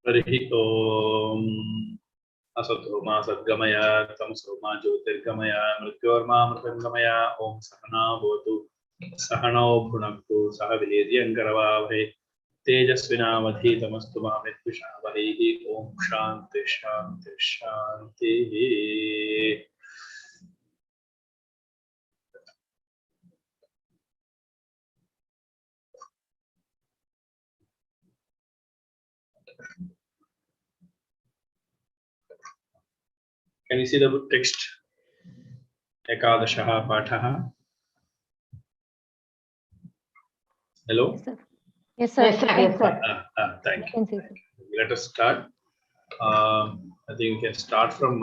Harihi Om. Asato ma sadgamaya, tamso ma jyotirgamaya, mrityorma mritangamaya. Om Sahana Bhotu, Sahano Bhunaktu, Sahaviryankaravavai, Tejasvinavadhitamastu ma Vidvishavaihi. Om Shanti Shanti Shanti. Can you see the text? Ekadashaha Pathaha. Hello? Yes, sir. Yes, sir. Yes, sir. Thank you. Let us start. I think we can start from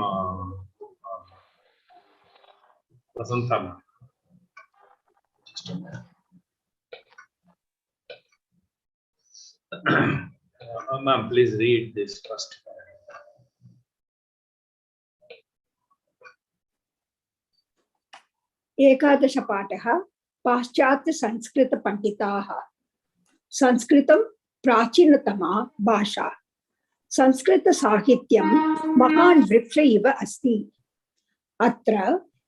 Vasantama. Just a minute. Ma'am, please read this first. एकादश पाठः पाश्चात्य संस्कृत पंडिताः संस्कृतं प्राचीनतमा भाषा संस्कृत साहित्यं महान् वृक्ष इव अस्ति अत्र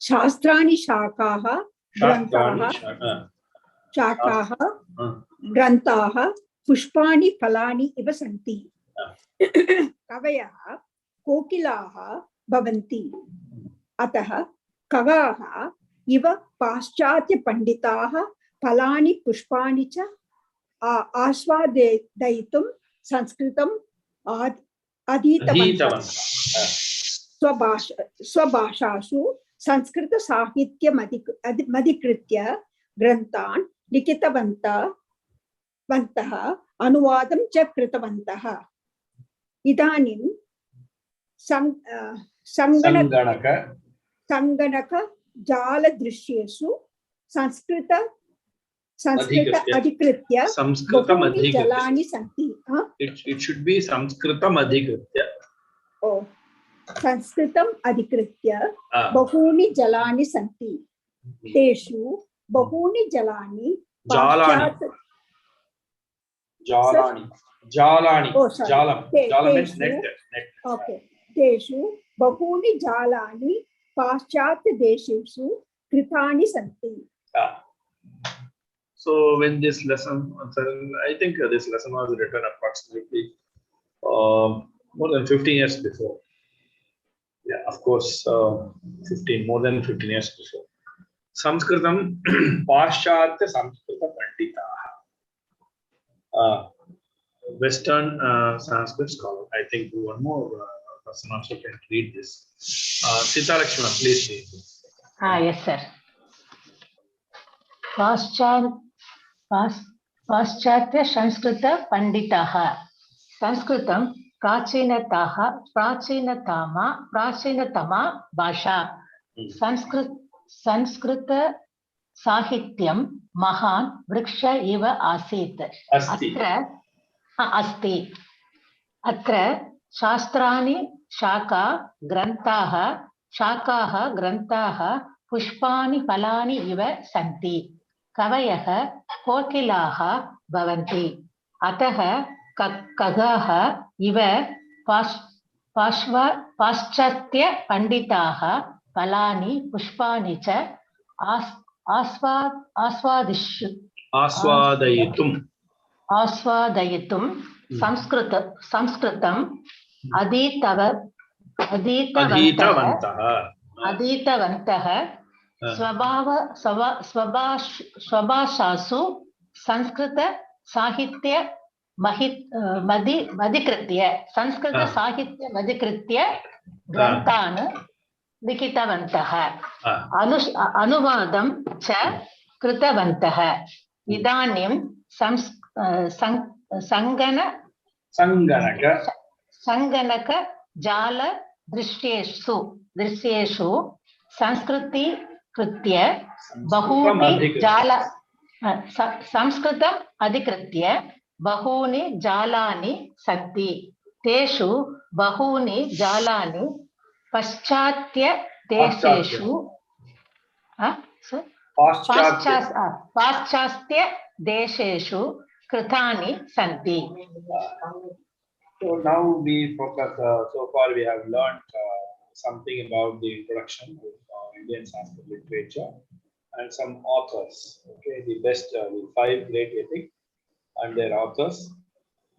शास्त्राणि शाखाः ग्रन्थाः पुष्पाणि फलानि इव सन्ति कवयः कोकिलाः भवन्ति अतः कवाः इव पाश्चात्य पंडिताः फलानि पुष्पाणि च आस्वादयितुं संस्कृतम् अधीतवन्तः स्वभाषासु संस्कृत साहित्यमधिकृत्य ग्रन्थान् लिखितवन्तः अनुवादं च कृतवन्तः इदानीं संगणक जालदृश्येषु संस्कृत अधिकृत्य बहूनि जलानि सन्ति. It should be संस्कृतम् अधिकृत्य. Oh, संस्कृतम् अधिकृत्य बहूनि जलानि सन्ति. तेषु बहूनि जलानि तेषु बहूनि जालानि पाश्चात्य देशेषु कृतानि सन्ति. So when this lesson, I think this lesson was written approximately more than 15 years before. Yeah, of course, more than 15 years before. Sanskritam Paschatya Sanskrita Panditaha. Western Sanskrit scholar. I think one more person also can read this. Sita Lakshmana, please read this. Yes, sir. पाश्चात्य संस्कृत पंडिताः संस्कृतं प्राचीनतमा भाषा संस्कृत साहित्यं महान् वृक्ष इव आसीत् अस्ति अत्र शास्त्राणि शाखाः ग्रन्थाः पुष्पाणि फलानि इव सन्ति कवयः कोकिलाः भवन्ति अतः कगाः इव पाश्चात्य पंडिताः फलानि पुष्पाणि च आस्वादयितुं संस्कृतम् अधीतवन्तः स्वभाषासु संस्कृत साहित्य मधिकृत्य ग्रन्थान् लिखितवन्तः अनुवादं च कृतवन्तः इदानीं संगणक जाल दृश्येषु संस्कृतीकृत्य बहूनि संस्कृतम् अधिकृत्य बहूनि जालानि सन्ति तेषु बहूनि जालानि पाश्चात्य देशेषु कृतानि सन्ति. So now we focus, so far we have learned something about the introduction of Indian Sanskrit literature and some authors. Okay, the best, the five great epic and their authors,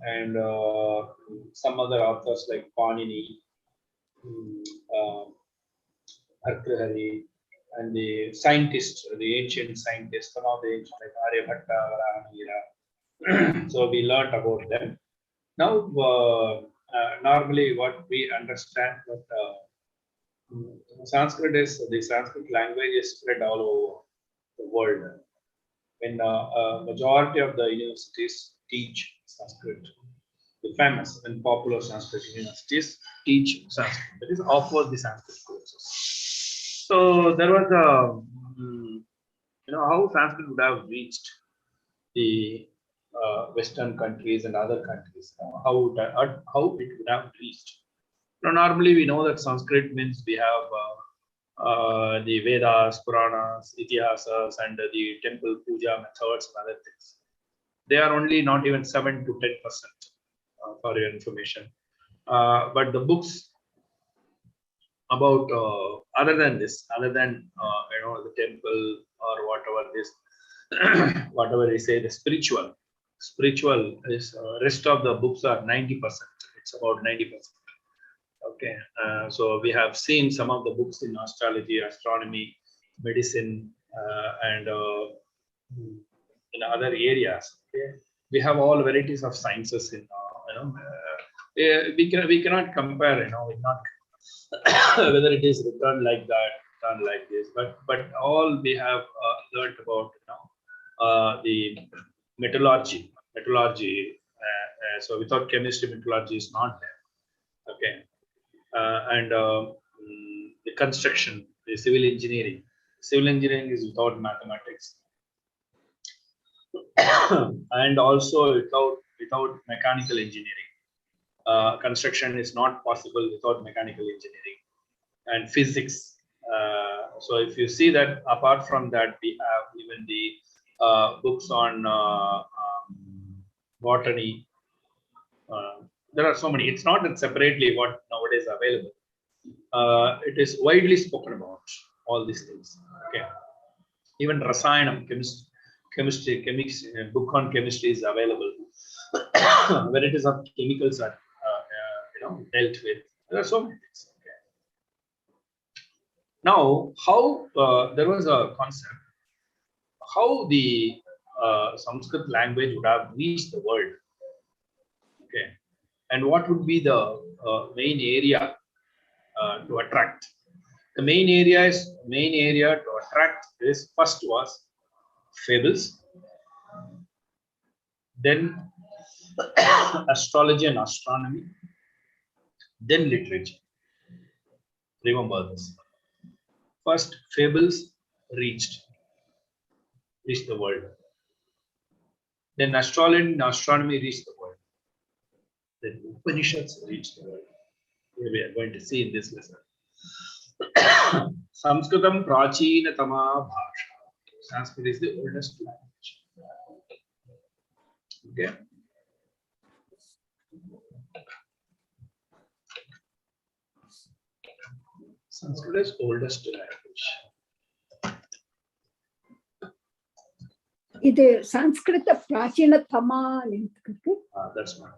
and some other authors like Panini, mm, uh, Bhartrihari, and the scientists, the ancient scientists, some of the ancient like Aryabhatta, Varahamihira. So we learned about them. Now, normally what we understand that Sanskrit is the Sanskrit language is spread all over the world. When majority of the universities teach Sanskrit, the famous and popular Sanskrit universities teach Sanskrit. That is, offer the Sanskrit courses. So there was a, how Sanskrit would have reached the Western countries and other countries, how it would have reached. Now, normally we know that Sanskrit means we have the Vedas, Puranas, Itihasas, and the temple puja methods and other things. They are only not even 7 to 10% for your information. But the books about other than this, other than the temple or whatever this, whatever they say, the spiritual is rest of the books are 90%. It's about 90%. Okay, so we have seen some of the books in astrology, astronomy, medicine, and in other areas. Okay, we have all varieties of sciences in we cannot compare. We not whether it is written like that, done like this, but all we have learned about the metallurgy. So without chemistry, metallurgy is not there. Okay, and the construction, the civil engineering. Civil engineering is without mathematics, and also without mechanical engineering. Construction is not possible without mechanical engineering and physics. So if you see that, apart from that, we have even the books on botany. There are so many. It's not that separately what nowadays available. It is widely spoken about all these things. Okay, even Rasayanam, chemistry, book on chemistry is available. Varieties of chemicals are dealt with. There are so many things. Okay. Now, how there was a concept how the Sanskrit language would have reached the world. Okay, and what would be the main area to attract? The main area to attract is first was fables, then astrology and astronomy, then literature. Remember this. First, fables reached the world. Then astrology and astronomy reached the world. Then Upanishads reached the world. We are going to see in this lesson. Sanskritam Prachinatama Bhasha. Sanskrit is the oldest language. Okay. Sanskrit is oldest language. இது சன்ஸ்கிருத பிராச்சீனதமா That's not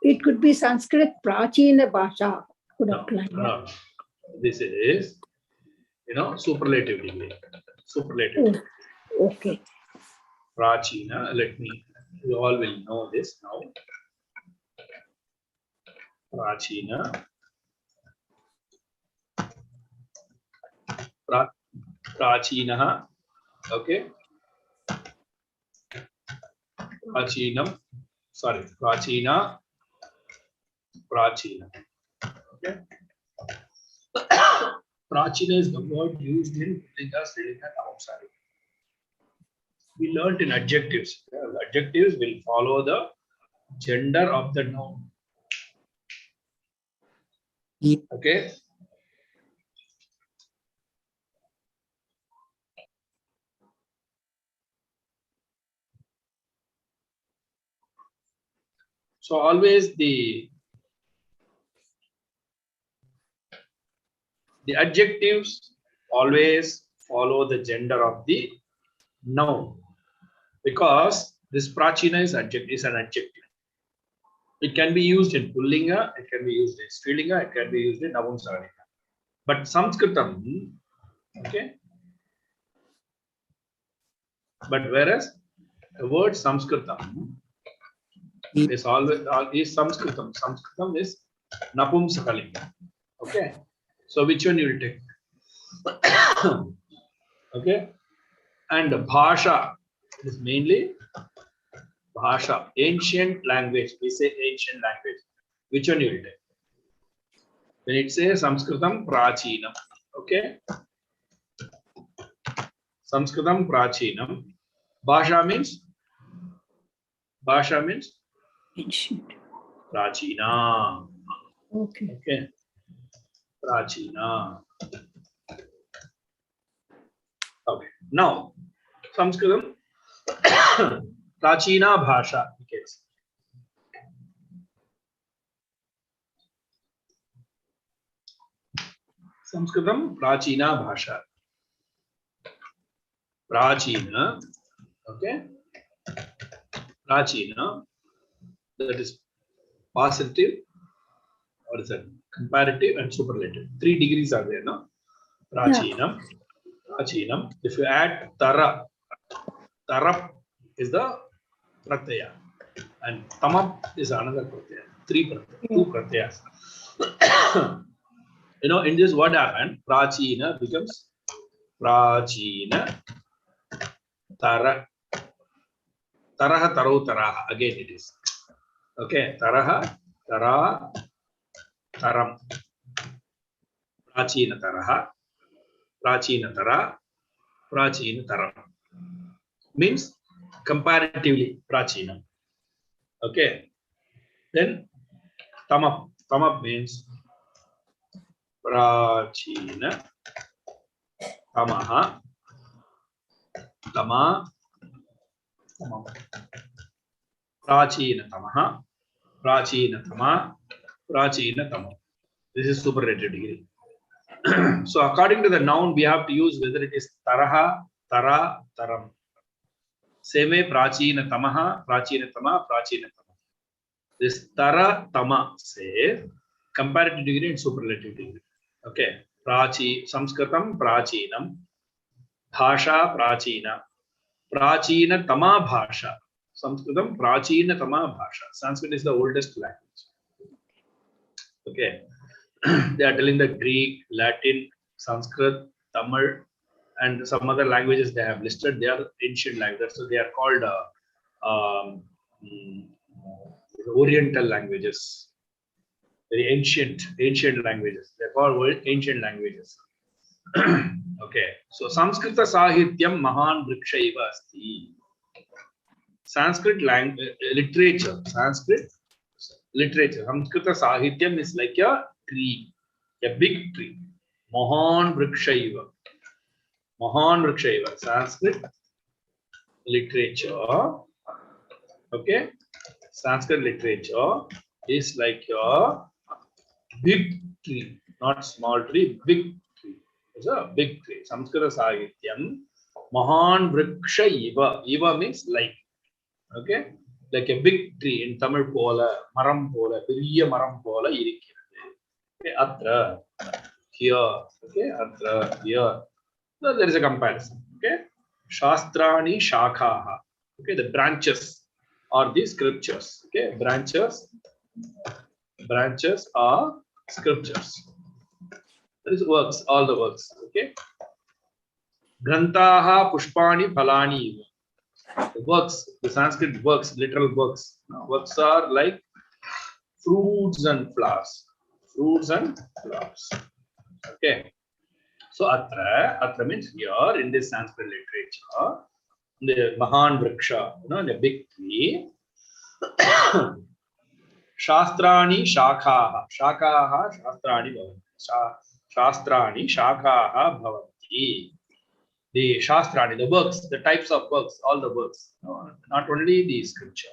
it could be Sanskrit Prachina Bhasha. No. This is superlative degree. Superlative. Oh, okay. Prachina, you all will know this now. Prachina. Prachinaha. Okay. Prachinam. Sorry. Prachina. Okay. Prachina is the word used in Linga, Srilika, and Avsari. We learnt in adjectives. Adjectives will follow the gender of the noun. Okay. So always the The adjectives always follow the gender of the noun, because this prachina is an adjective. It can be used in pullinga, it can be used in strilinga, it can be used in navamsalinga. But Sanskritam, okay. But whereas the word Sanskritam is always is Sanskritam. Sanskritam is napumsakalinga. Okay. So which one you will take? Okay. And bhasha is mainly bhasha, ancient language. We say ancient language. Which one you will take? When it says Sanskritam prachinam. Okay. Sanskritam prachinam. Bhasha means Ancient. prachina. Okay. Okay. Prachina. Okay. Now, Sanskritam prachina bhasha. Okay. Sanskritam prachina bhasha. Prachina. Okay. Prachina. That is positive, or is that comparative and superlative. 3 degrees are there, no? Prachinam. Prachinam. If you add tara, tarap is the pratyaya, and tamap is another pratyaya. 2 pratyayas. You know, in this what happened? Prachina becomes prachina tara. Taraha tarau taraha. Again it is. Okay. Taraha tara taram. Prachina taraha. Prachina tara. Prachina taram. Means comparatively prachina. Okay. Then tamap. Tamap means prachina tamaha. Tama. Tamam. Prachina tamaha. Prachina tama. Prachina tamam. This is superlative degree. So according to the noun, we have to use whether it is taraha, tara, taram. Same way prachina tamaha, prachina tama, prachina tama. This tara, tama says comparative degree and superlative degree. Okay. Sanskritam prachinam, bhasha prachina, prachina tama bhasha. Sanskritam prachina tama bhasha. Sanskrit is the oldest language. Okay. They are telling the Greek, Latin, Sanskrit, Tamil, and some other languages they have listed. They are ancient languages, so they are called Oriental languages. Very ancient languages. They are called ancient languages. Okay, so Sanskrita Sahityam Mahan Vrikshaiva Asti. Sanskrit literature. Sanskrit literature. Sanskrita Sahityam is like a tree, a big tree. Mahan Vrikshaiva. Mahan Vrikshaiva. Sanskrit literature. Okay. Sanskrit literature is like a big tree, not small tree, big tree. It's a big tree. Sanskrit Sahityam Mahan Vrikshaiva. Iva means like. Okay. Like a big tree in Tamil pola, maram pola, periya maram pola irikkirathu. Okay, atra, here, okay, atra, here. So there is a comparison. Okay, shastrani shakhaha. Okay, the branches are the scriptures. Okay, branches are scriptures. There is works, all the works. Okay, grantaha pushpani phalani. The works, the Sanskrit works, literal works. Works are like fruits and flowers. Fruits and flowers. Okay. So atra means here in this Sanskrit literature, the Mahan Vriksha, the big tree. Shastrani shakhaha. Shakhaha shastrani bhavanti. Shastrani shakhaha bhavanti. The shastrani, the works, the types of works, all the works. Not only the scripture,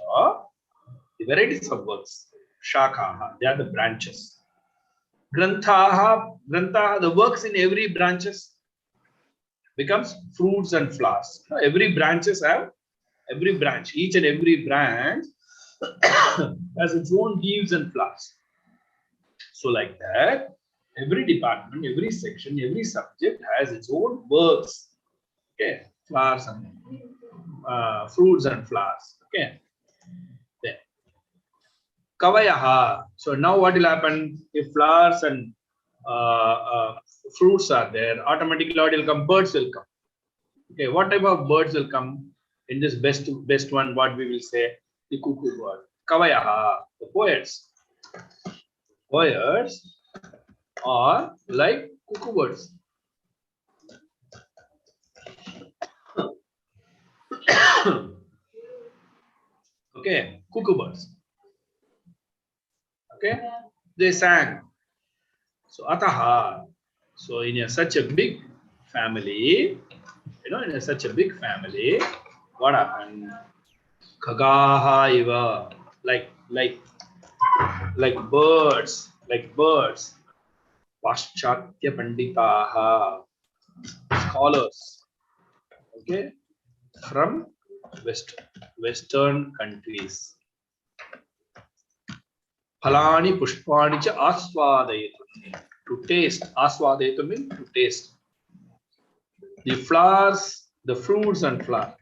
the varieties of works. Shakhaha, they are the branches. Granthaha, the works in every branches becomes fruits and flowers. Every branches have, each and every branch has its own leaves and flowers. So like that, every department, every section, every subject has its own works. Okay, flowers and fruits and flowers. Okay. Then Kavayaha. So now what will happen if flowers and fruits are there? Automatically, what will come? Birds will come. Okay, what type of birds will come in this best one? What we will say? The cuckoo bird. Kavayaha, the poets. Poets are like cuckoo birds. Okay, cuckoo birds. Okay, they sang. So ataha. So in such a big family, in such a big family, what happened? Khagaha iva, like birds, Paschatya Panditaha, scholars, okay, from Western countries. Phalani Pushpani cha aswadayitum. To taste, aswadayitum means to taste. The flowers, the fruits and flowers.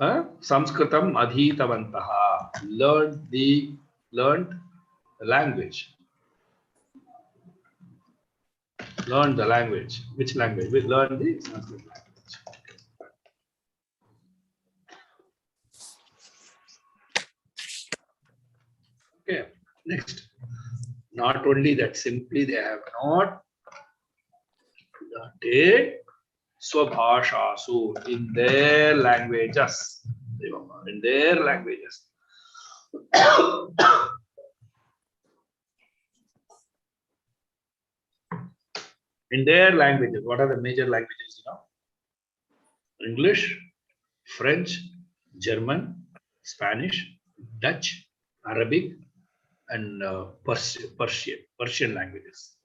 Sanskritam adhitavantaha. Learned the language. Learn the language. Which language? We learn the Sanskrit language. Okay, next. Not only that, simply they have not learned Swabhashasu in their languages. In their languages. In their languages. What are the major languages now? English, French, German, Spanish, Dutch, Arabic, and Persian languages.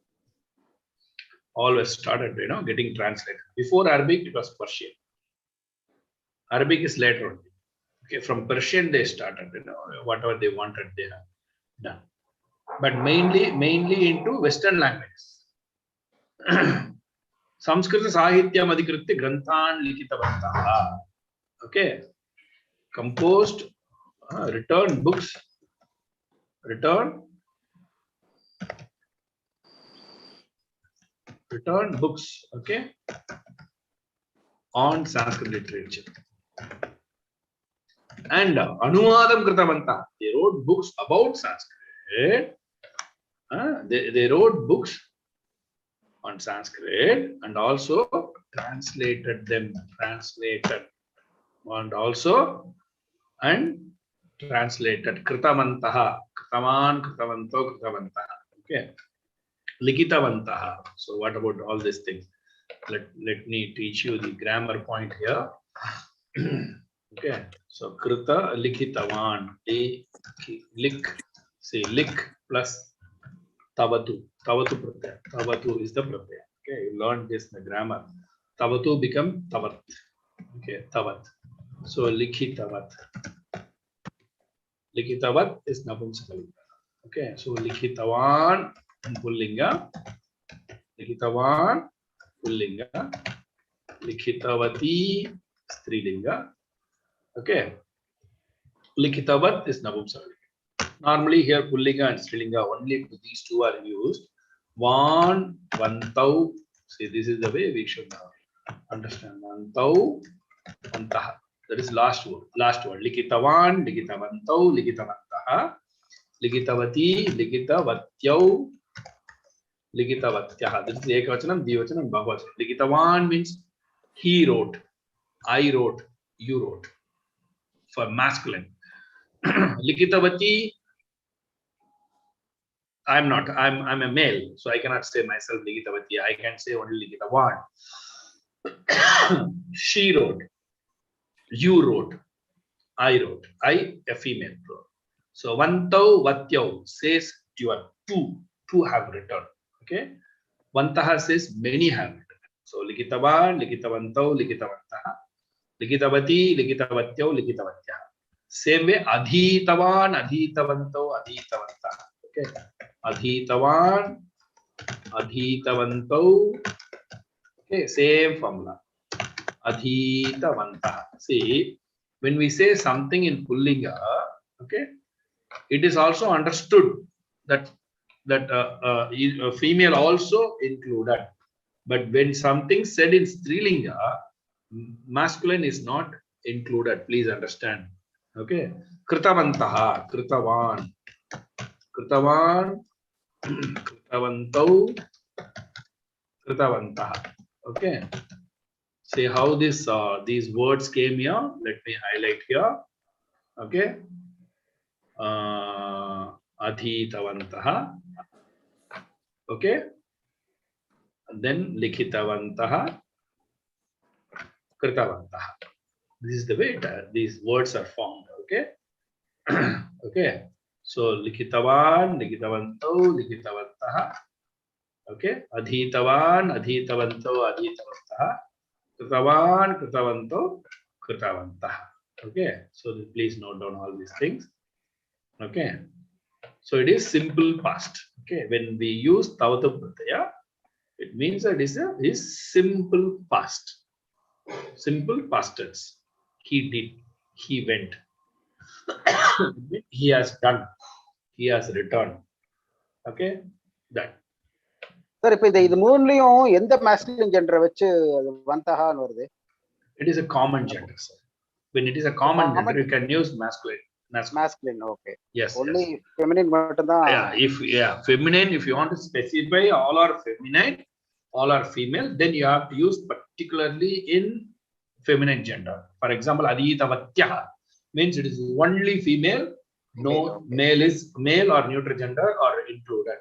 Always started, getting translated. Before Arabic, it was Persian. Arabic is later on. Okay, from Persian they started, whatever they wanted, they have done. But mainly into Western languages. Samskrita Sahityam Adhikritya Granthan Likitavantaha. Okay, composed, returned books, okay, on Sanskrit literature. And Anuvadam Kritavanta, they wrote books about Sanskrit. They wrote books on Sanskrit and also translated them. Translated Kritavantaha. Kritavanto, Kritavantaha. Okay. Likitavantaha. So what about all these things? Let me teach you the grammar point here. Okay. So Krita Likitavan. Lik. See, lik plus Tavatu. Tavatu pratyaya. Tavatu is the pratyaya. Okay, you learned this in the grammar. Tavatu become Tavat. Okay, Tavat. So Likhitavat. Likhitavat is Napumsakalinga. Okay, so Likhitavan Pullinga. Likhitavan Pullinga. Likhitavati Strilinga. Okay. Likhitavat is Napumsakalinga. Normally here Pullinga and Strilinga only these two are used. Van, Vantau. See, this is the way we should now understand. Vantau, Vantaha. That is last word. Likitavan, Likitavantau, Likitavantaha, Likitavati, Likitavatyau, Likitavatyaha. This is Ekavachanam, Dvivachanam, Bahuvachanam. Likitavan means he wrote, I wrote, you wrote. For masculine. Likitavati, I'm a male, so I cannot say myself Likitavati. I can say only Likitavan. She wrote, you wrote, I wrote. I, a female. So Vantau Vatyau says two have written. Okay. Vantaha says many have written. So Likitavan, Likitavantau, Likitavantaha, Likitavati, Likitavatyau, Likitavatyaha. Same way Adhitavan, Adhitavantau, Adhitavantaha. Okay. Adhitavan, Adhitavantau. Okay, same formula. Adhitavantaha. See, when we say something in Pullinga, okay, it is also understood that female also included. But when something said in Strilinga, masculine is not included. Please understand. Okay. Kritavantaha, Kritavan, Kritavan, Kritavantau, Kritavantaha. Okay. See how these words came here. Let me highlight here. Okay. Adhitavantaha. Okay. And then Likhitavantaha, Kritavantaha. This is the way these words are formed. Okay. Okay. So Likhitavan, Likhitavantau, Likhitavantaha. Okay. Adhitavan, Adhitavantau, Adhitavantaha. Kritavan, Kritavantau, Kritavantaha. Okay. So please note down all these things. Okay. So it is simple past. Okay. When we use Tavata Pratyaya, it means that it is simple past. Simple past tense. He did. He went. He has done. He has returned. Okay. That. Sir இப்போ இது மூணுலயும் எந்த masculine gender வச்சு வந்தஹான்னு வருது? It is a common gender, sir. When it is a common gender, you can use masculine. Masculine, okay. Yes. Only yes. feminine மட்டும் தான். Feminine. If you want to specify all are feminine, all are female, then you have to use particularly in feminine gender. For example, Adhitavatyaha means it is only female. No male is male or neutral gender or included.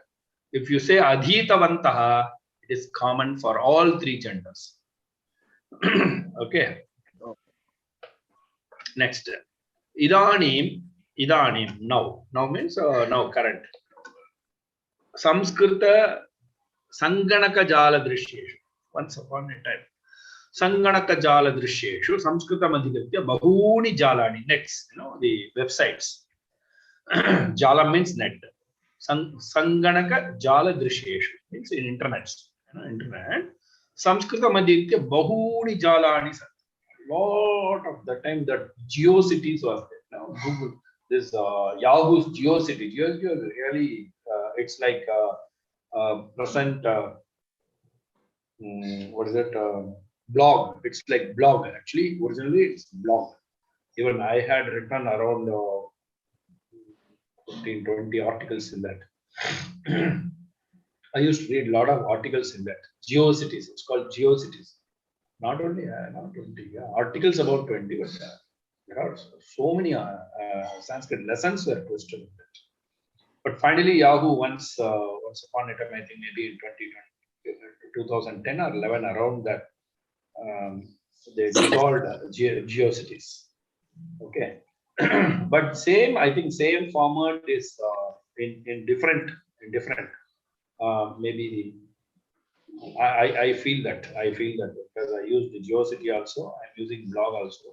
If you say Adhitavantaha, it is common for all three genders. Okay. Next. Idanim, now means now current. Samskrita Sanganaka Jala Drishyeshu. Once upon a time. Sanganaka Jala Drishyeshu, Samskrita Madhikatya Bahuni Jalani, nets, the websites. Jala means net. Sanganaka Jala Drishyeshu means in internet. Samskrita Madhikatya Bahuni Jalani. Lot of the time that GeoCities was there. Now Google, this Yahoo's GeoCity. GeoCity is really, it's like present, what is it? Blog. It's like blog actually. Originally it's blog. Even I had written around 15-20 articles in that. I used to read a lot of articles in that. GeoCities. It's called GeoCities. Not only 20 articles about 20, but there are so many Sanskrit lessons were posted in that. But finally, Yahoo once upon a time, I think maybe in 2010 or 11, around that, they dissolved GeoCities. Okay, but same, I think same format is in different maybe. I feel that because I use the GeoCity also, I'm using blog also.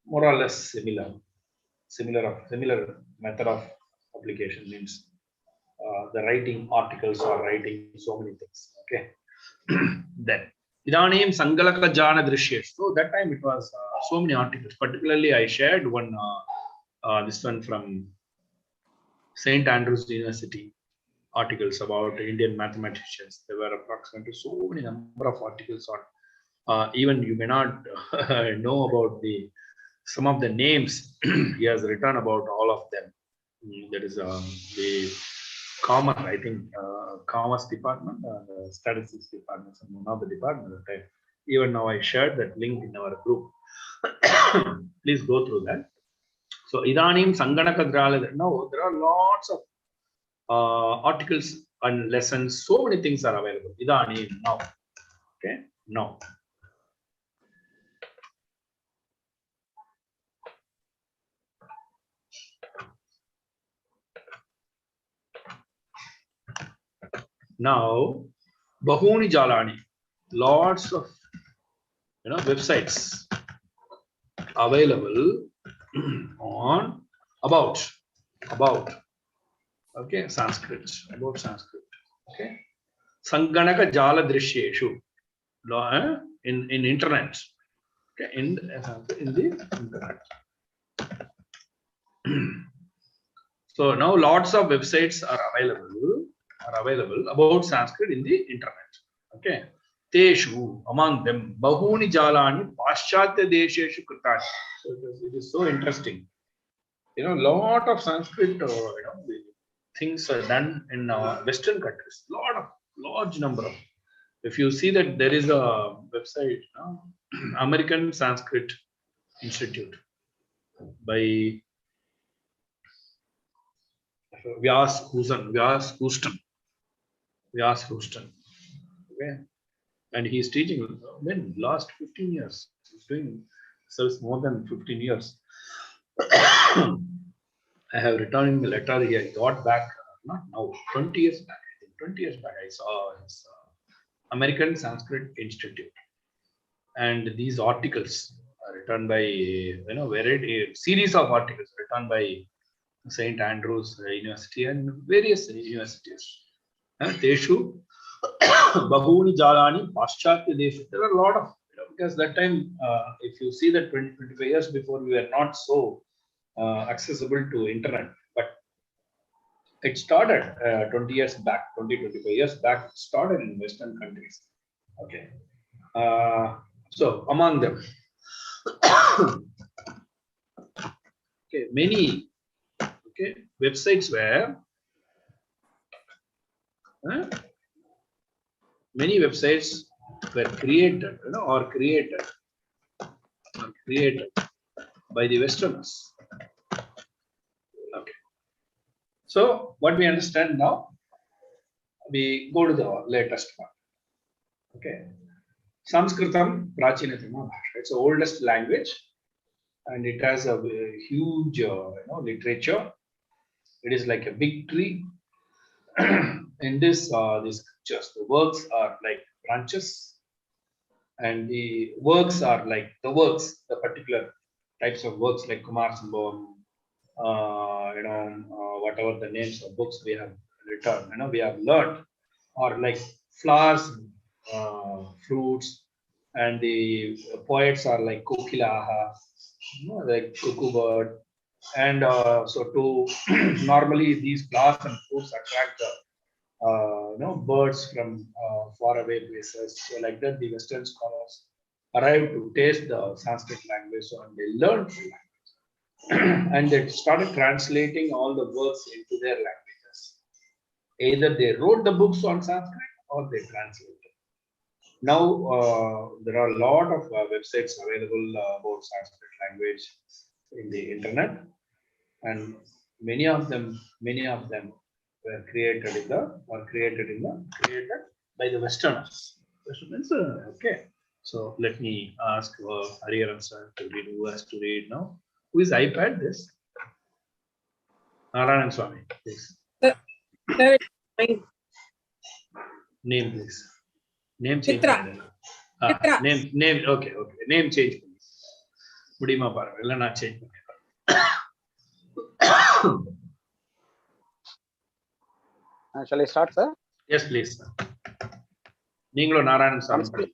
More or less similar method of application means the writing articles or writing so many things. Okay. Then Idanim Sangalaka Jana Drishyeshu. So that time it was so many articles. Particularly I shared one this one from St. Andrews University. Articles about Indian mathematicians. There were approximately so many number of articles on. Even you may not know about some of the names he has written about all of them. That is the commerce, I think, commerce department, the statistics department, one of the departments. Even now I shared that link in our group. Please go through that. So Idanim Sanganaka Drala. Now there are lots of articles and lessons. So many things are available. Idanim now. Okay, now. Now, bahuni jalani, lots of websites available on about okay Sanskrit, about Sanskrit. Okay, sanganaka jala drishyeshu, in internet. Okay, in the internet. So now lots of websites are available about Sanskrit in the internet. Okay, teshu, among them bahuni jalani paschatya desheshu kritani. So it is so interesting. Lot of Sanskrit things are done in Western countries. Large number of. If you see that there is a website, American Sanskrit Institute by Vyas Houston. Okay, and he is teaching when last 15 years. He's doing service more than 15 years. I have written him a letter. He got back, not now, 20 years back. I think 20 years back, I saw his American Sanskrit Institute, and these articles are written by a series of articles written by St. Andrews University and various universities. Teshu bahuni jalani paschatya deshu. There are a lot of, because that time, if you see that 20-25 years before, we were not so accessible to internet, but it started 20 years back, 20-25 years back. It started in Western countries. Okay, so among them, okay, many websites where many websites were created, created by the Westerners. Okay, so what we understand now, we go to the latest one. Okay, Sanskritam prachinatama bhasha. It's the oldest language, and it has a huge literature. It is like a big tree. In these scriptures, the works are like branches, and the works are like the particular types of works like Kumar Sambhavam, whatever the names of books we have written, we have learned, or like flowers, fruits, and the poets are like Kokilaha, like cuckoo bird, and so to normally these flowers and fruits attract the birds from faraway places. So like that, the Western scholars arrived to taste the Sanskrit language, so, and they learned the language, and they started translating all the works into their languages. Either they wrote the books on Sanskrit or they translated. Now there are a lot of websites available about Sanskrit language in the internet, and many of them were created by the Westerners. Okay. So let me ask Hariharan sir to read. Who has to read now? Who is iPad this? Narayan Swami, please. Sir, fine. Name, please. Name change. Chitra. Chitra. Name. Okay. Name change, please. Mudima parva. Illa na change. Shall I start, sir? Yes, please. Ninglo Narayan Swami.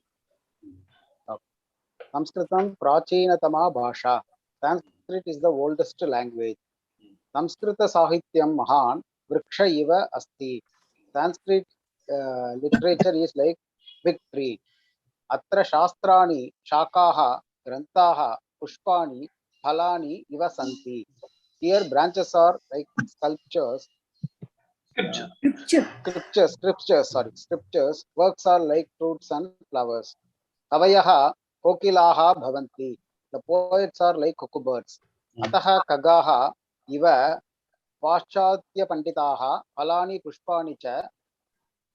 Sanskritam prachinatama bhasha. Sanskrit is the oldest language. Samskrita sahityam mahan vriksha iva asti. Sanskrit literature is like big tree. Atra shastrani shakaha grantaha pushpani phalani iva santi. Here branches are like sculptures. Scriptures. Works are like fruits and flowers. Kavayaha kokilaha bhavanti. The poets are like cuckoo birds. Ataha kagaha iva paschatya panditaha phalani pushpani cha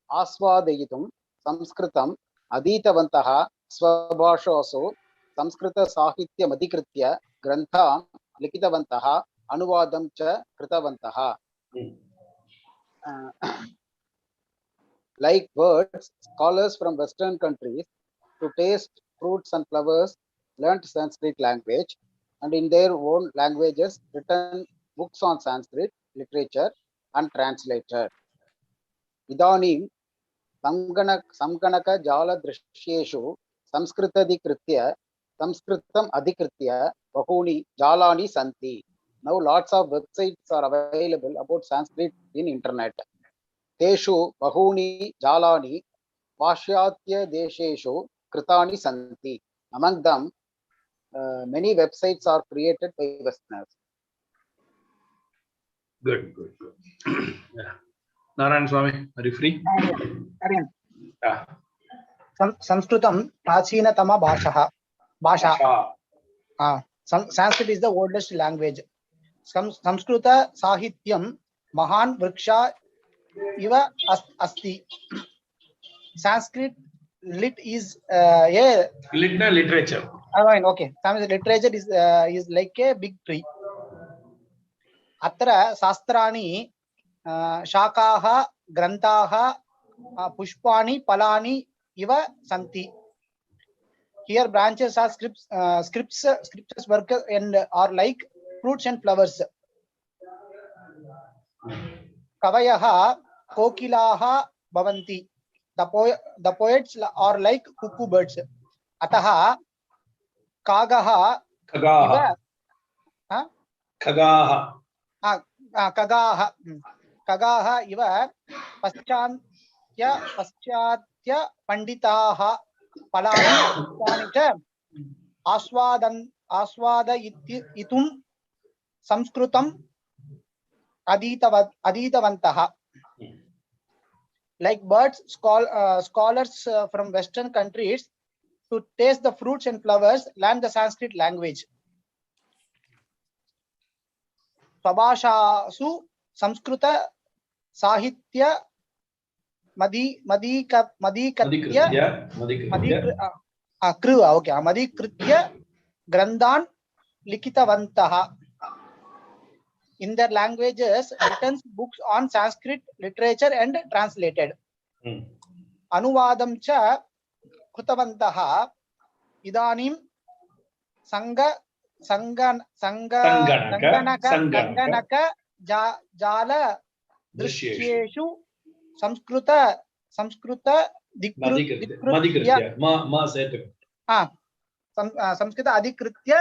asvadayitum Sanskritam aditavantaha swabhashaso Sanskrita sahityam adhikritya grantha likitavantaha anuvadam cha kritavantaha. Like birds, scholars from Western countries to taste fruits and flowers learnt Sanskrit language, and in their own languages written books on Sanskrit literature and translated. Idanim Samganaka Jala Drishyeshu Sanskritam Adhikritya Bahuni Jalani Santi. Now lots of websites are available about Sanskrit in internet. Teshu Bahuni Jalani Pashyatya Desheshu Kritani Santi. Among them, many websites are created by Westerners. Good. Yeah. Narayan Swami, are you free? Yeah. Sanskritam Prachinatama Bhasha. Sanskrit is the oldest language. Samskrita Sahityam Mahan Vriksha Iva Asti. Sanskrit lit is a literature. Okay. Sanskrit literature is like a big tree. Atra Sastrani Shakaha Grantaha Pushpani Palani Iva Santi. Here branches are scriptures work and are like fruits and flowers. Kavayaha Kokilaha Bhavanti. The poets are like cuckoo birds. Ataha Kagaha Kagaha Iva Paschatya Panditaha Palani Panita Aswada Itum Samskrutam Aditavantaha. Like birds, scholars from Western countries to taste the fruits and flowers learn the Sanskrit language. Swabhashasu Samskrita Sahitya Madhikritya Grandan Likitavantaha. In their languages, written books on Sanskrit literature and translated. Anuvadam cha krutavantaha idanim sanganaka jala drishyeshu samskruta Madhikritya. Samskrita adhikritya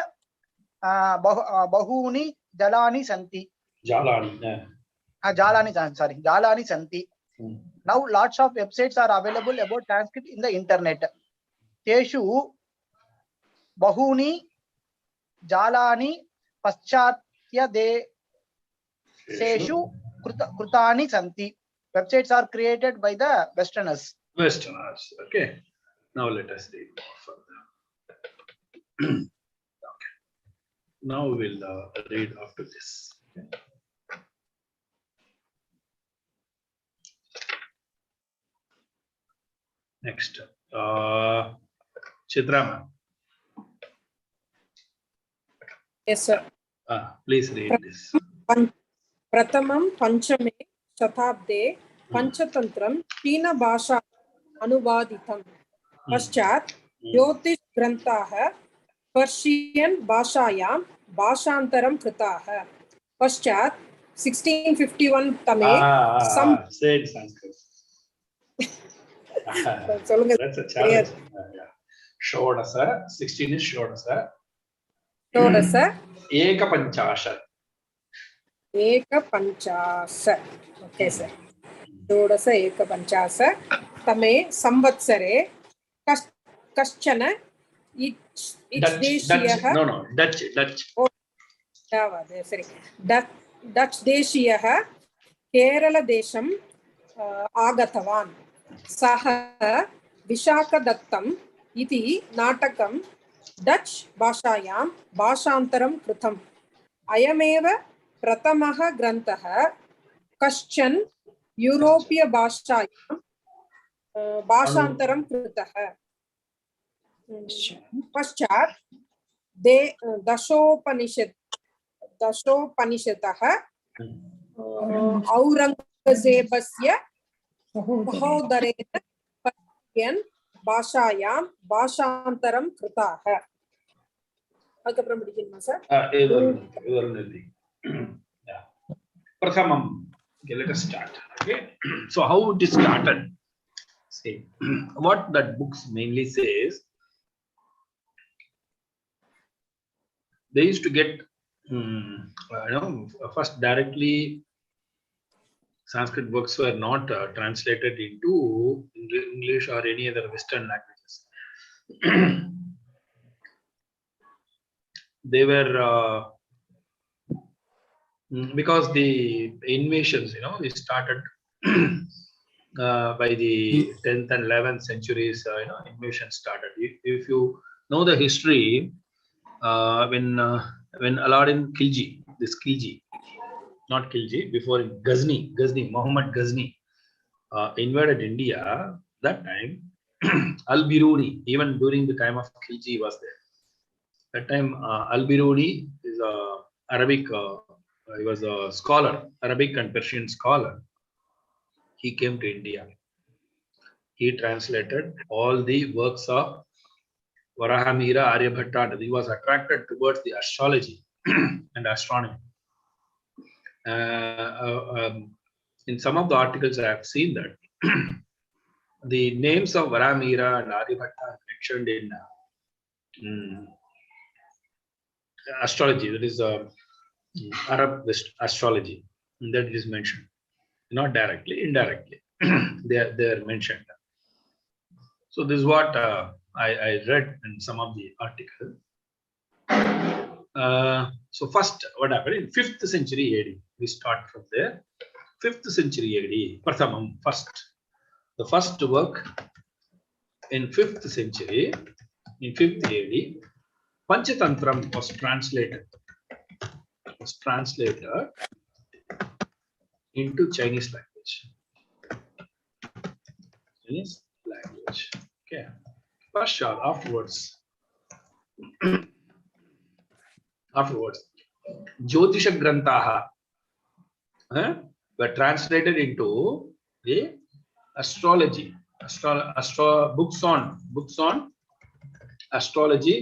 bahuni jalani santi. Jalani santi. Now lots of websites are available about Sanskrit in the internet. Teshu bahuni jalani paschatya deseshu krutani santi. Websites are created by the Westerners. Okay. Now let us read further. Okay. Now we'll read after this. Okay. Next, Chitra. Yes, sir. Please read this. Pratamam Panchame Shatabde Panchantram China Bhasha Anuvaditam. Paschat Jyotish Grantaha Persian Bhashayam Bhashantaram Kritaha. Paschat 1651 Tame say it Sanskrit. That's a challenge. Shodasa, 16 is Shodasa. Eka Panchashat. Okay, sir. Shodasa Eka Panchasa. Tame Samvatsare Kaschana Dutch. Oh, sorry. Dutch Deshiyaha Kerala Desham Agatavan. Saha Vishaka Dattam iti Natakam Dutch Bhashayam Bhashantaram Kritam. Ayameva Pratamaha Grantaha Kaschan European Bhashayam Bhashantaram Kritaha. Paschat De Dashopanishataha Aurangzebasya महोदरेण Persian भाषायां भाषान्तरं कृताः. அதுக்கப்புறம் படிக்கணுமா sir? Yeah. Prathamam. Okay, let us start. Okay. So how it is started? See, what that books mainly says, they used to get, first directly Sanskrit books were not translated into English or any other Western languages. They were because the invasions, they started by the 10th and 11th centuries. Invasion started. If you know the history, when Aladdin Khilji, this Khilji, not Khilji, before Ghazni, Muhammad Ghazni invaded India. That time, Al-Biruni, even during the time of Khilji, was there. That time, Al-Biruni is a Arabic. He was a scholar, Arabic and Persian scholar. He came to India. He translated all the works of Varahamira, Aryabhatta. He was attracted towards the astrology and astronomy. In some of the articles, I have seen that the names of Varahamira and Aryabhatta are mentioned in astrology. That is Arab astrology. That is mentioned. Not directly, indirectly. they are mentioned. So this is what I read in some of the articles. So first, what happened in 5th century AD? We start from there. 5th century AD, Prathamam, first. The first work in 5th century, in 5th AD, Panchatantram was translated. Into Chinese language. Okay. First, afterwards, Jyotisha Grantaha were translated into the astrology, books on astrology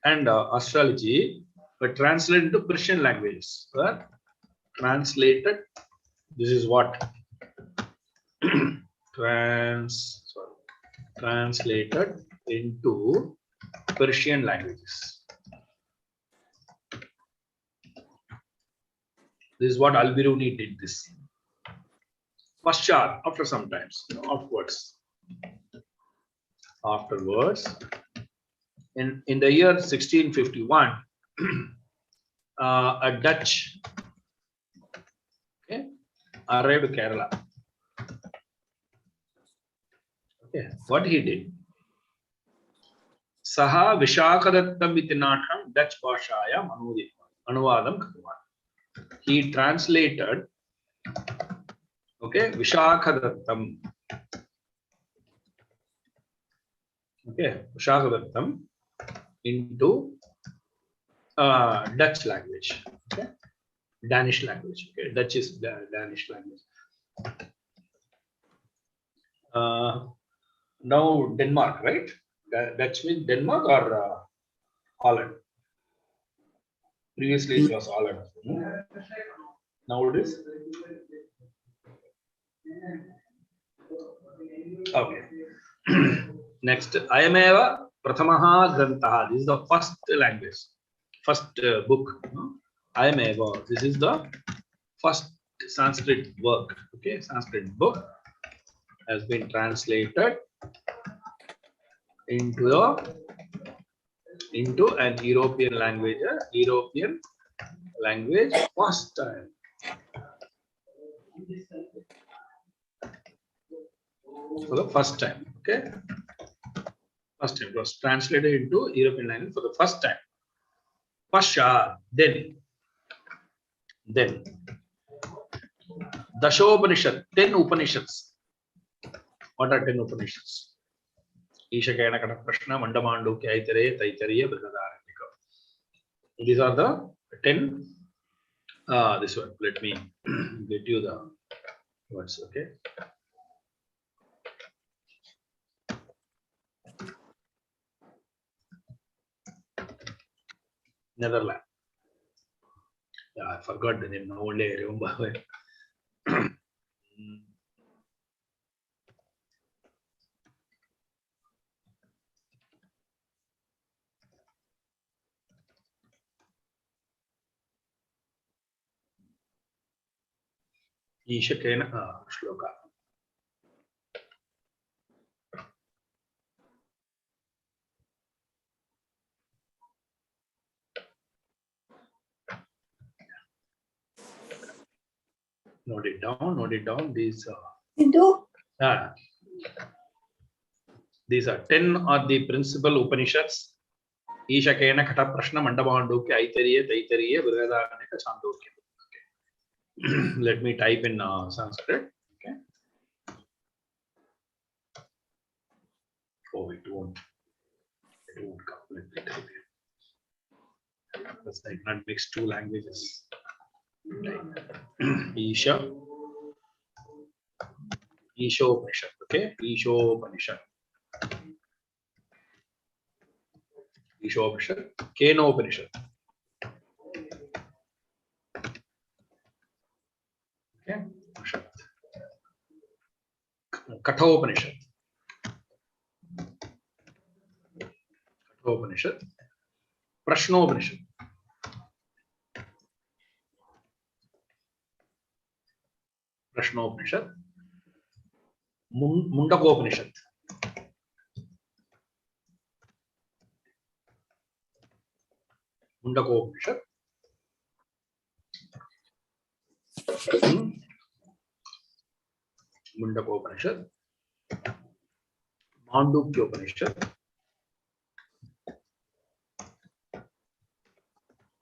and astrology were translated into Persian languages. Translated. This is what translated into Persian languages. This is what Al-Biruni did. This Paschat, after some times, afterwards, in the year 1651, a Dutch arrived Kerala. Okay, what he did? Saha Vishakadattam Vitinasham Dutch Bhashayam Anuvadam Katuvan. He translated, Vishakadattam. Vishakadattam into Dutch language. Danish language. Dutch is Danish language. Now Denmark, right? Dutch means Denmark or Holland. Previously it was Holland. Now it is. Okay. Next, Ayameva Prathamaha Grantaha. This is the first language, first book. Ayameva. This is the first Sanskrit work. Okay, Sanskrit book has been translated into an European language. First time. For the first time. Okay. First time it was translated into European language for the first time. Pasha, then Dashopanishad, 10 Upanishads. What are 10 Upanishads? Ishakayana Kataprashna, Mandamandu, Kyaitare, Taitariya, Brihadaranyaka. These are the 10. This one. Let me get you the words. Okay. Netherlands. Yeah, I forgot the name. Now only I remember. Ishakena shloka. Note it down. Note it down. These are 10 are the principal Upanishads. Ishakena Kata Prashna Mandabandukya Aitariya Taitariya Brihadaranyaka Chandogya. Okay. Let me type in Sanskrit. Okay. Oh, it won't completely type here. Because I cannot mix two languages. Isha. Ishopanishad. Okay. Ishopanishad. Ishopanishad. Kenopanishad. Okay. Kathopanishad. Kathopanishad. Prashnopanishad. Prashnopanishad. Mundakopanishad. Mundakopanishad. Mundakopanishad. Mandukyopanishad.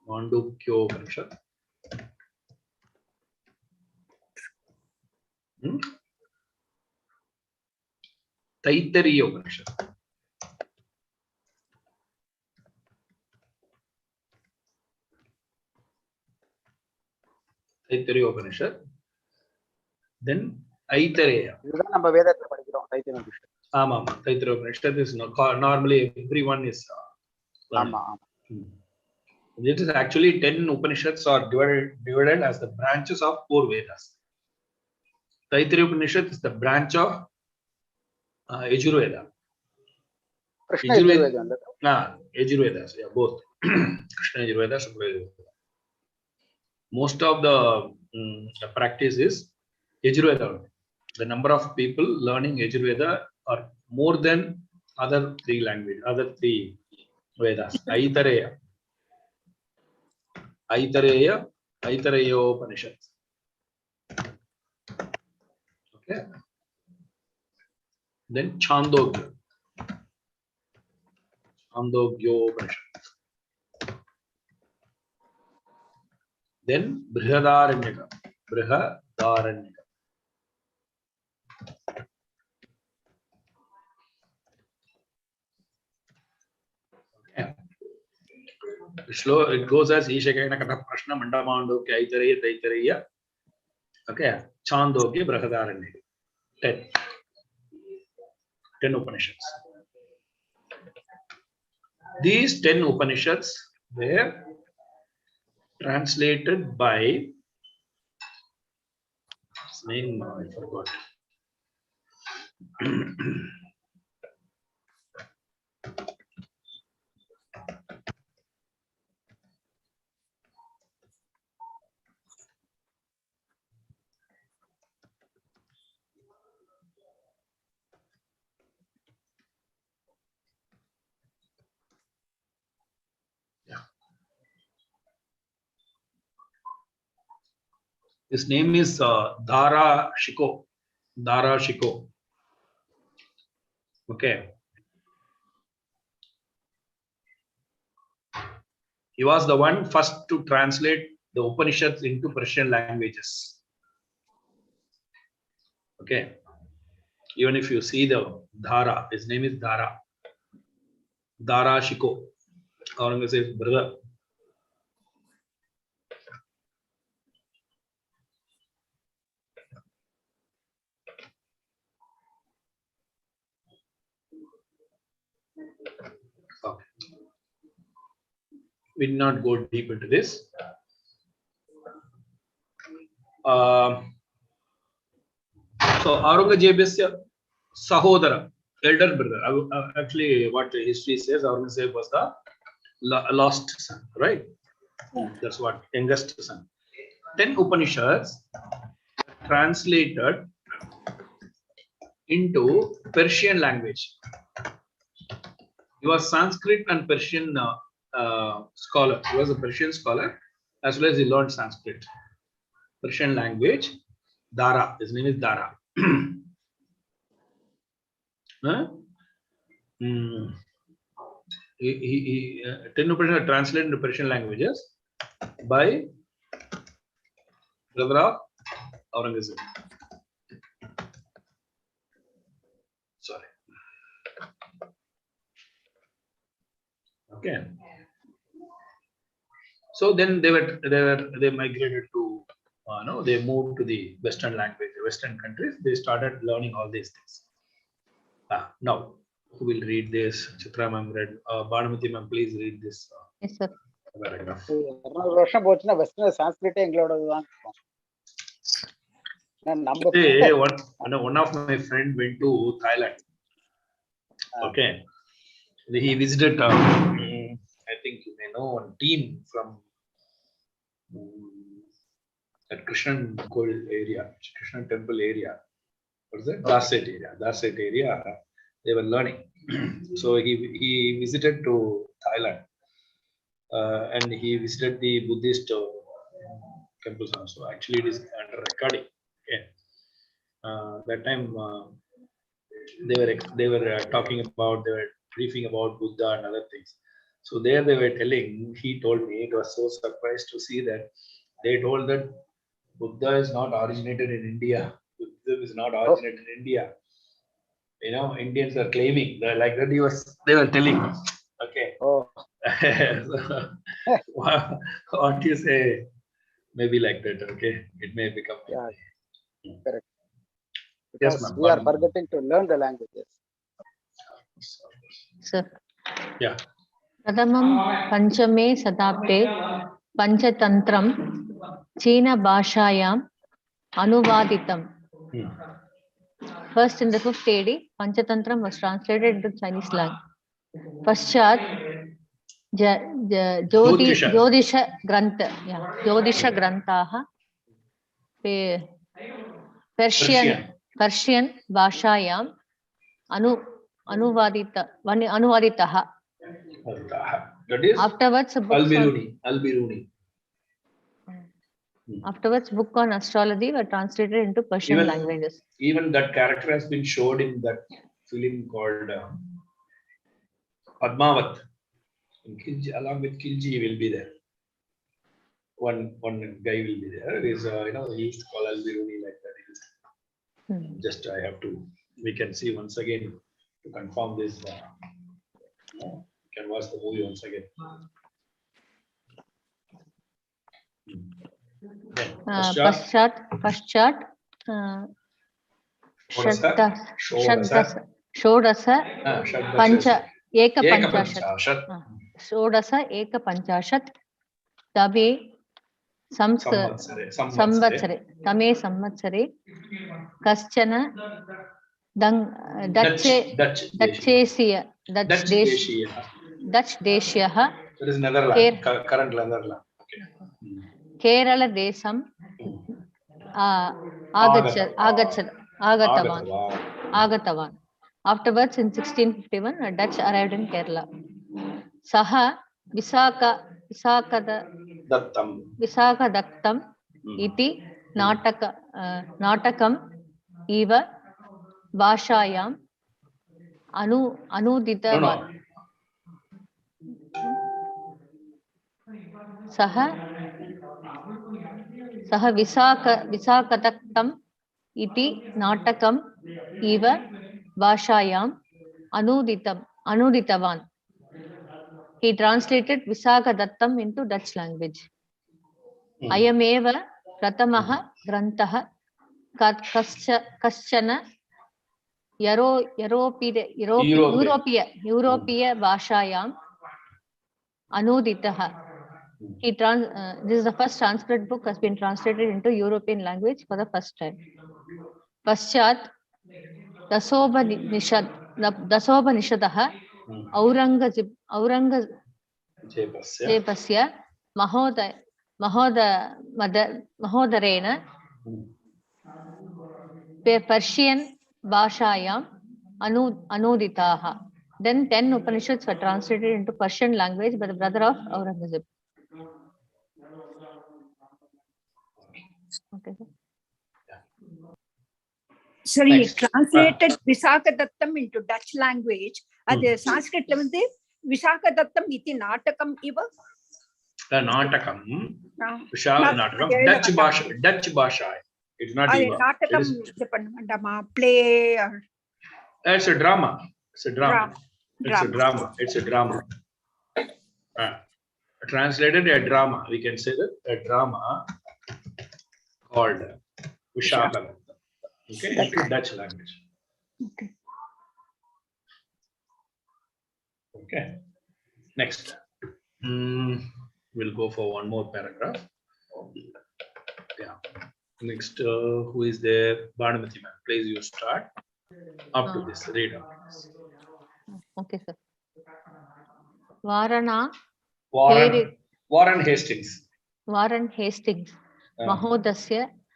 Mandukyopanishad. Taittiriyopanishad. Taittiriyopanishad. Then Aitareya. இதுதான் நம்ம வேதத்துல படிக்கிறோம் தைத்திரிய உபனிஷத். ஆமா Taittiriyopanishad is normally everyone is learning. ஆமா. It is actually 10 Upanishads are divided as the branches of 4 Vedas. Taittiriya Upanishad is the branch of Yajurveda. Krishna Yajurveda and Yajurvedas, yeah, both. Krishna Yajurveda, Shukla Yajurveda. Most of the practice is Yajurveda. The number of people learning Yajurveda are more than other 3 languages, other 3 Vedas. Aitareyopanishad. Okay. Then Chandogyopanishad. Then Brihadaranyaka. Okay. It goes as Ishakena Kata Prashna Mandamandukya Aitariya Taitariya. Okay. Chandogya Brihadaranyaka. 10 Upanishads. These 10 Upanishads were translated by his name I forgot. His name is Dara Shiko. Okay. He was the one first to translate the Upanishads into Persian languages. Okay. Even if you see the Dhara, his name is Dara Shiko. Aurangzeb's brother. we did not go deep into this. So Aurangzeb's Sahodara, elder brother. Actually, what history says, Aurangzeb was the lost son, right? That's what, youngest son. 10 Upanishads translated into Persian language. He was Sanskrit and Persian scholar. He was a Persian scholar as well as he learned Sanskrit. Persian language, Dara. His name is Dara. Huh? 10 Upanishads translated into Persian languages by brother of Aurangzeb. Sorry. Okay. So then they migrated to they moved to the Western language, the Western countries. They started learning all these things. Now, who will read this? Chitra ma'am read. Bhanumati ma'am, please read this Yes, sir. paragraph. Western Sanskrit Hey, one of my friend went to Thailand. Okay, he visited. I think you may know one team from at Krishnan area, Krishnan temple area. What is it? Darset area. Darset area. They were learning. So he visited to Thailand, and he visited the Buddhist temples also. Actually, it is under recording. Okay. That time they were talking about, they were briefing about Buddha and other things. So there they were telling, he told me, it was so surprised to see that they told that Buddha is not originated in India. Buddhism is not originated in India. You know, Indians are claiming like that. They were telling. Okay. Oh. So, what do you say? Maybe like that. Okay, it may become. Yeah, correct. Yes, Because ma'am. we are forgetting to learn the languages. Sir. Yeah. Pradhamam Panchame Satabde Panchatantram China Bhashayam Anuvaditam. First, in the 5th AD, Panchatantram was translated into Chinese language. Paschat Jyotisha Grantaha Persian Bhashayam Anuvaditaha. That is Afterwards, Al-Biruni. Afterwards, book on astrology were translated into Persian languages. Even that character has been showed in that film called Padmavat. Along with Khilji will be there. One guy will be there. It is he used to call Al-Biruni like that. Just I have to. We can see once again to confirm this. You can watch the movie once again. Paschat Shodasa Pancha Eka Panchashat Shodasa Eka Panchashat Tabe Samvatsare Tame Samvatsare Kaschana Dutch Deshiyaha. That is Netherlands, current Netherlands. Kerala Desam Agatavan. Afterwards, in 1651, a Dutch arrived in Kerala. Saha Visakha Daktam iti Natakam Eva Bhashayam Anuditavan. Saha Visakhataktam iti Natakam Eva Bhashayam Anuditavan. He translated Visakhadattam into Dutch language. Ayameva Pratamaha Grantaha Kaschana European Bhashayam Anuditaha. This is the first Sanskrit book has been translated into European language for the first time. Paschat Dasobanishadaha Aurangzebasya Mahodarena Persian Bhashayam Anuditaha. Then 10 Upanishads were translated into Persian language by the brother of Aurangzeb. Okay. Sorry, Next. translated Visakhadattam into Dutch language. The Sanskrit Visakhadattam iti natakam iva. Natakam. Natakam. Dutch Bhasha. It's not Eva. Natakam play or. It's a drama. It's a drama. Drama. It's a drama. Translated a drama. We can say that a drama called Vishakhadattam. Okay, into Dutch language. Okay. Next. We'll go for one more paragraph. Yeah. Next, who is there? Bhanumati ma'am. Please you start. Up to this. Read up. Okay, sir. Warren Hastings. Warren Hastings.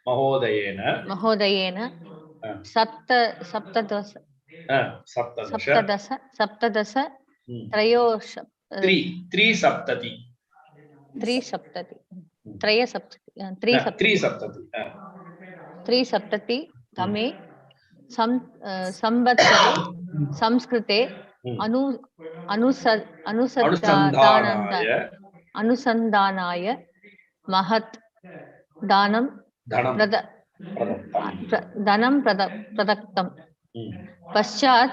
Mahodayena Saptadasa Trisaptati Tame Samvatsare Samskrite Anusandanaya Mahat Danam Pradaktam Paschat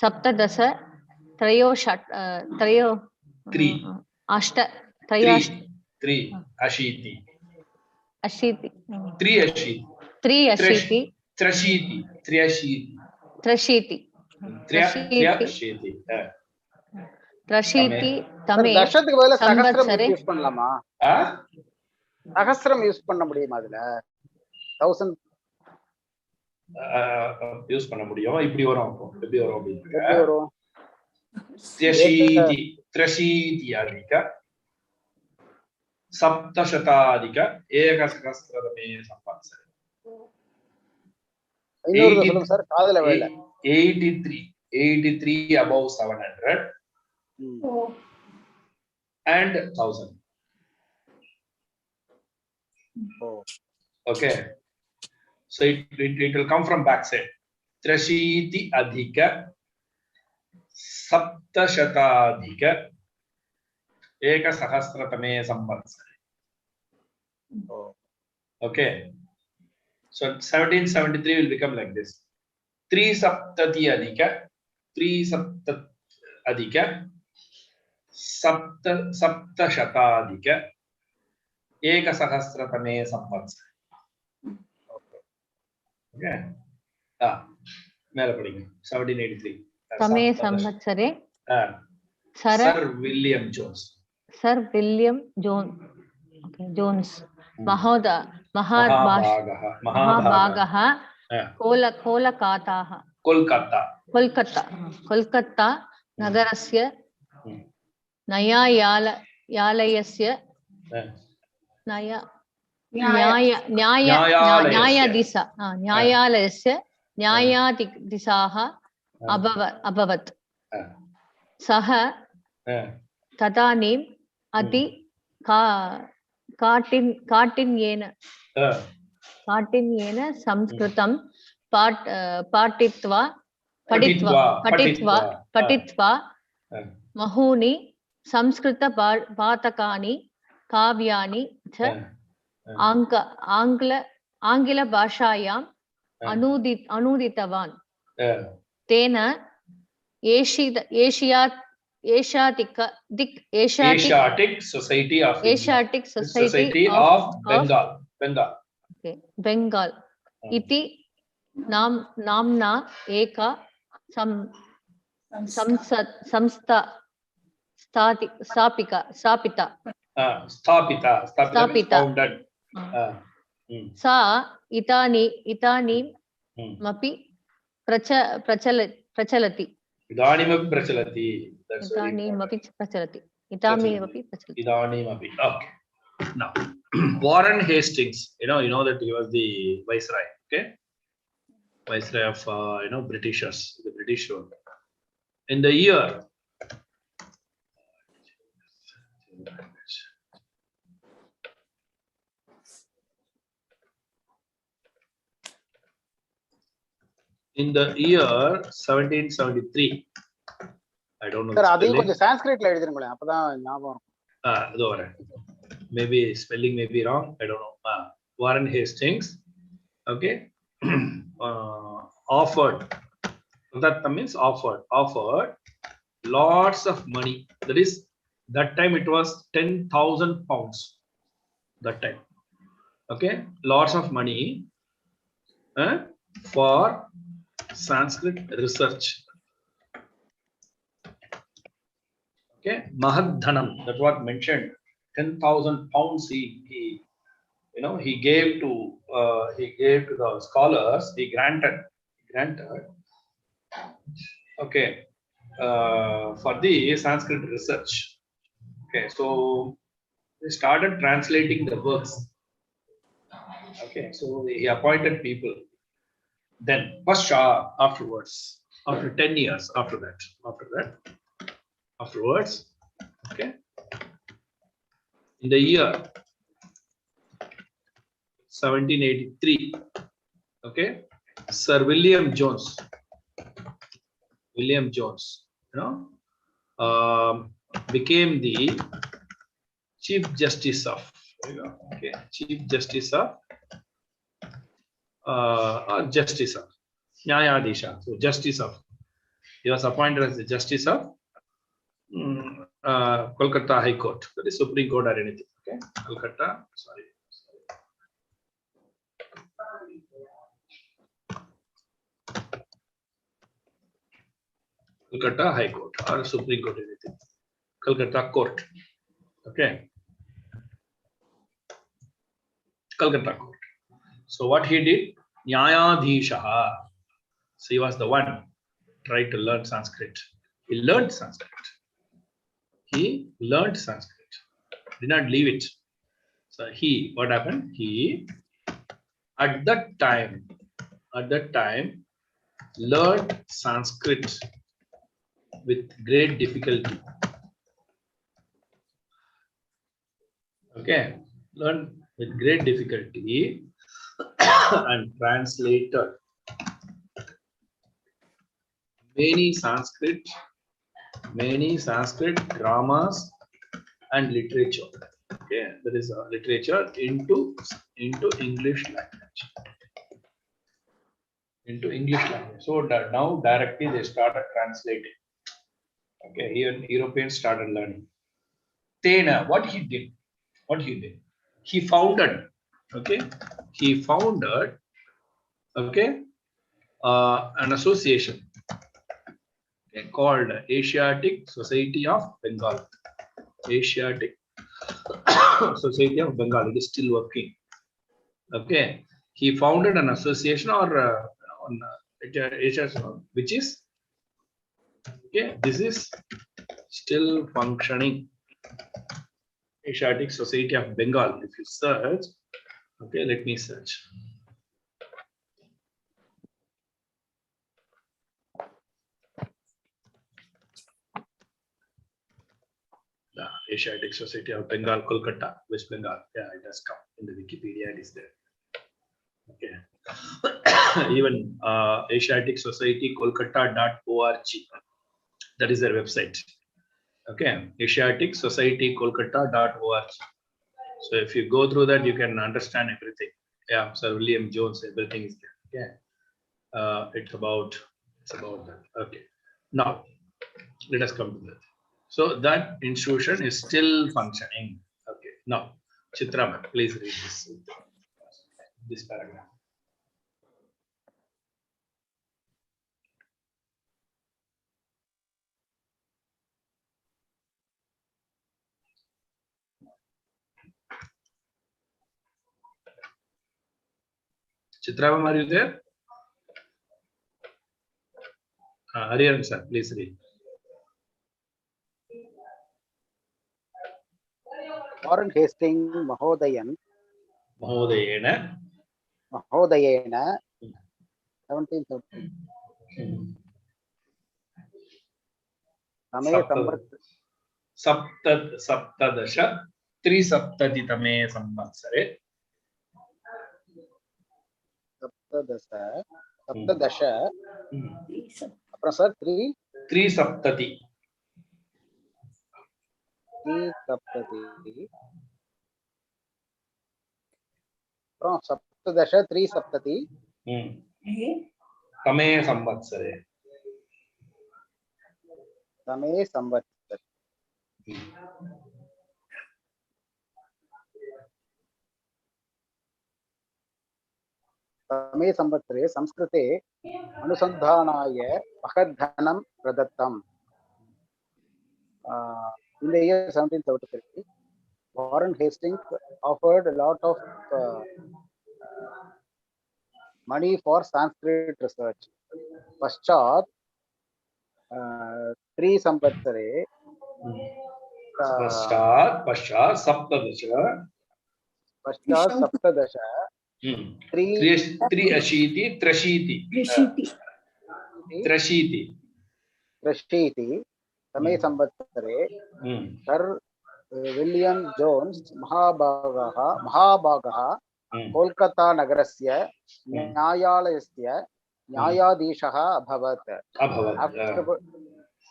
Saptadasa Trayo Ashta Ashiti. Ashiti. Trashiti Tame தர்ஷத்துக்கு பதிலா சகஸ்ரம் Samvatsare use பண்ணலாமா? சகஸ்ரம் use பண்ண முடியுமா அதுல? 1000 use பண்ண முடியும். இப்படி வரும். எப்படி வரும் எப்படி வரும்? त्रशीति अधिक सप्तशताधिक एकसहस्रतमे संवत्सरे. இன்னொரு சொல்லுங்க சார், காதுல விழல. 83 above 700 and 1000. Okay, so it will come from backside. Trashiti adhika saptashataadhik ekasahasratame samvatsare. Okay, so 1773 will become like this. 3 adhika saptashatadhik ekasahasratame samvatsare. Okay. மேல படிங்க. 1783 Tame Samvatsare Sir William Jones. Okay, Jones. Mahabhagaha Kolkata Nagarasya Nyayalayasya Nyayalayasya Nyayadisaha Abhavat Saha Tadanim Ati Kartinyena Samskritam Patitva Mahuni Samskrita Patakani Kavyani Angila Bhashayam Anuditavan Tena Asiatic Society of Bengal. Okay, Bengal. Iti Namna Eka Samstha Sapika Sapita Sthapita. Sthapita means Sthapita. founded. Sa Itani Mapi Prachalati. Idanimapi prachalati. That's very important. Itani Mapi Prachalati. Itami Mapi Prachalati. Idanimapi. Okay. Now, Warren Hastings, you know that he was the viceroy, okay? Viceroy of, Britishers, the British rule. In the year, in the year 1773, I don't know Sir, the அதையும் spelling. கொஞ்சம் சான்ஸ்கிரிட்ல எழுதிருங்களேன் அப்பதான் ஞாபகம் இருக்கும். Maybe spelling may be wrong, I don't know. Warren Hastings, okay, offered, that means offered lots of money. That is, that time it was 10,000 pounds. That time, okay, lots of money for Sanskrit research. Okay, Mahadhanam, that's what mentioned. 10,000 pounds he gave to the scholars. He granted. Okay, for the Sanskrit research. Okay, so they started translating the works. Okay, so he appointed people. Then Pushpam afterwards, after 10 years, afterwards, okay, in the year 1783, okay, Sir William Jones, became the Chief Justice of, Nyayadisha. So Justice of, he was appointed as the Justice of Kolkata High Court, that is Supreme Court or anything. Okay, Kolkata High Court or Supreme Court, anything. Kolkata Court. Okay, Kolkata Court. So what he did, Nyayadisha. So he was the one tried to learn Sanskrit. He learned Sanskrit. Did not leave it. So what happened? He at that time learned Sanskrit with great difficulty. Okay, learned with great difficulty and translated many Sanskrit dramas and literature. Okay, there is a literature into English language. So now directly they started translating. Okay, here Europeans started learning. Tena, what he did, he founded, an association, called Asiatic Society of Bengal. Asiatic Society of Bengal. It is still working. Okay, he founded an association which is, okay, this is still functioning. Asiatic Society of Bengal. If you search, okay, let me search. The Asiatic Society of Bengal, Kolkata, West Bengal. Yeah, it has come in the Wikipedia. It is there. Okay. Even Asiatic Society Kolkata.org. That is their website. Okay, Asiatic Society Kolkata.org. So if you go through that, you can understand everything. Yeah, Sir William Jones, everything is there. Okay, it's about that. Okay, now let us come to that. So that institution is still functioning. Okay, now Chitra, please read this paragraph. Chitravam, are you there? Hariharan sir, please read. Warren Hastings Mahodayan Mahodayena. 1730 तमे सप्तदश त्रिसप्ततितमे संवत्सरे सप्तदश அப்புறம் sir त्रिसप्तति அப்புறம் सप्तदश त्रिसप्तति तमे संवत्सरे तमे संवत्सरे तमे संवत्सरे संस्कृते अनुसन्धानाय महद्धनं प्रदत्तम्. In the year 1733, Warren Hastings offered a lot of money for Sanskrit research. पश्चात् त्रिसंवत्सरे पश्चात् सप्तदश त्र्यशीति तमे संवत्सरे सर् विलियम् जोन्स् महाभागः कोल्कता नगरस्य न्यायालयस्य न्यायाधीशः अभवत्.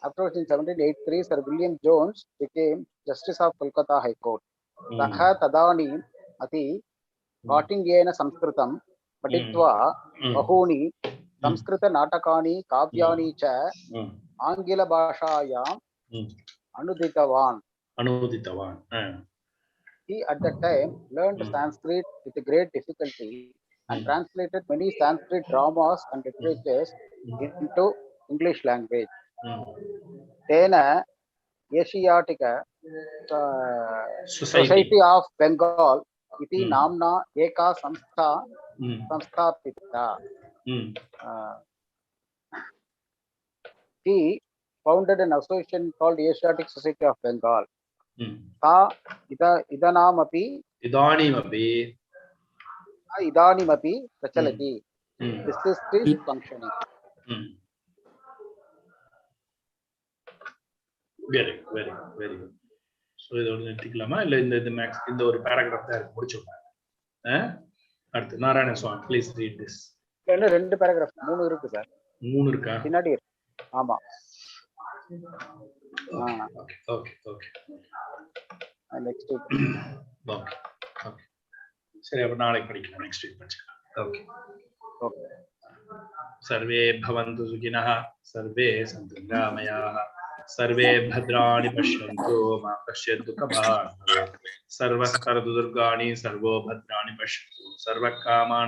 After 1783, Sir William Jones became Justice of Kolkata High Court. सः तदानीम् अति काठिन्येन संस्कृतं पठित्वा बहूनि संस्कृतनाटकानि काव्यानि च आङ्ग्लभाषायाम् अनुदितवान्. He at that time learned Sanskrit with great difficulty and translated many Sanskrit dramas and literatures into English language. तेन एशियाटिक सोसाइटी ऑफ बेंगाल इति नाम्ना एका संस्था संस्थापिता. He founded an association called Asiatic Society of Bengal. सा इदानीमपि प्रचलति. This is still functioning. Very good. So இதோட நிறுத்திக்கலாமா இல்ல இந்த மேக்ஸ் இந்த ஒரு பேராகிராஃப் தான் முடிச்சோம். அடுத்து நாராயண சுவாமி ப்ளீஸ் ரீட் திஸ். என்ன ரெண்டு பேராகிராஃப் 3 இருக்கு சார். 3 இருக்கா? பின்னாடி இருக்கு. ஆமா. ஓகே. Next week. ஓகே. சரி அப்ப நாளைக்கு படிக்கலாம். நெக்ஸ்ட் வீக் படிக்கலாம். ஓகே. सर्वे भवन्तु सुखिनः सर्वे सन्तु निरामयाः सर्वे भद्राणि पश्यन्तु मा कश्चित् दुःखभाग् भवेत् सर्वस्तरतु दुर्गाणि सर्वो भद्राणि पश्यन्तु सर्वकामान्